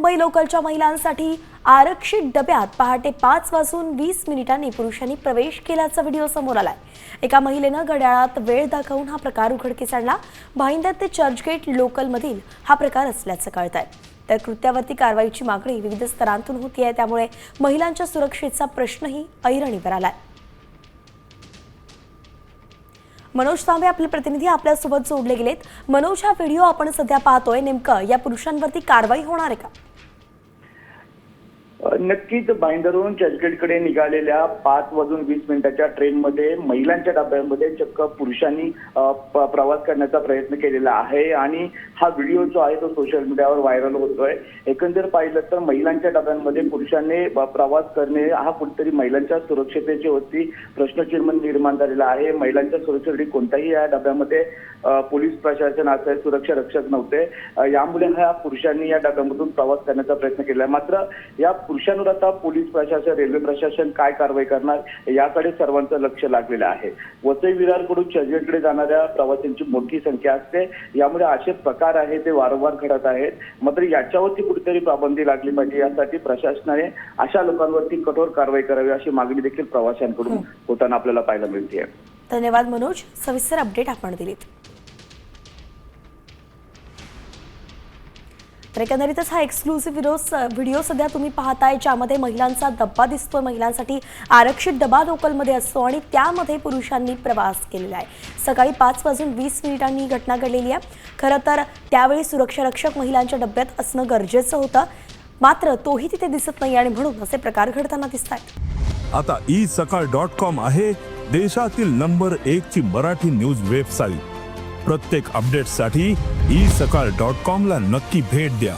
मुंबई लोकलच्या महिलांसाठी आरक्षित डब्यात पहाटे 5:20 पुरुषांनी प्रवेश केल्याचा व्हिडिओ समोर आलाय। एका महिलेनं घड्याळात वेळ दाखवून हा प्रकार उघडकीस आणला। भाईंदर ते चर्चगेट लोकलमधील हा प्रकार असल्याचं कळतंय। तर कृत्यावरती कारवाईची मागणी विविध स्तरांतून होतीये, त्यामुळे महिलांच्या सुरक्षेचा प्रश्नही ऐरणीवर आलाय। मनोज तांबे आपले प्रतिनिधी आपल्या सोबत जोडले गेलेत। मनोज, हा व्हिडिओ आपण सध्या पाहतोय, नेमकं या पुरुषांवरती कारवाई होणार आहे का? नक्कीच भाईंदरहून चर्चगेटकडे निघालेल्या 5:20 ट्रेनमध्ये महिलांच्या डब्यांमध्ये चक्क पुरुषांनी प्रवास करण्याचा प्रयत्न केलेला आहे आणि हा व्हिडिओ जो आहे तो सोशल मीडियावर व्हायरल होतोय। एकंदर पाहिलं तर महिलांच्या डब्यांमध्ये पुरुषांनी प्रवास करणे हा कुठेतरी महिलांच्या सुरक्षतेची वरती प्रश्नचिन्ह निर्माण झालेला आहे। महिलांच्या सुरक्षेसाठी कोणताही या डब्यामध्ये पोलीस प्रशासन असेल, सुरक्षा रक्षक नव्हते, यामुळे ह्या पुरुषांनी या डब्यामधून प्रवास करण्याचा प्रयत्न केला। मात्र या पुरुषांवर आता पोलीस प्रशासन, रेल्वे प्रशासन काय कारवाई करणार याकडे सर्वांचं लक्ष लागलेलं आहे। वसई विरारकडून चर्चगेटकडे जाणाऱ्या प्रवाशांची मोठी संख्या असते, यामुळे असे प्रकार आहे ते वारंवार घडत आहेत। मात्र याच्यावरती कुठेतरी पाबंदी लागली पाहिजे, यासाठी प्रशासनाने अशा लोकांवरती कठोर कारवाई करावी अशी मागणी देखील प्रवाशांकडून होताना आपल्याला पाहायला मिळते। धन्यवाद मनोज, सविस्तर अपडेट आपण दिलीत। तर एकंदरीतच हा एक्सक्लुसिव्ह व्हिडिओ सध्या तुम्ही पाहताय, ज्यामध्ये महिलांचा डब्बा दिसतोय। महिलांसाठी आरक्षित डबा लोकलमध्ये असतो आणि त्यामध्ये पुरुषांनी प्रवास केलेला आहे। सकाळी 5:20 ही घटना घडलेली आहे। खरं तर त्यावेळी सुरक्षा रक्षक महिलांच्या डब्यात असणं गरजेचं होतं, मात्र तोही तिथे दिसत नाही आणि म्हणून असे प्रकार घडताना दिसतात। आता isakal.com आहे देशातील नंबर 1 ची मराठी न्यूज वेबसाईट। प्रत्येक अपडेटसाठी isakal.com ला नक्की भेट द्या।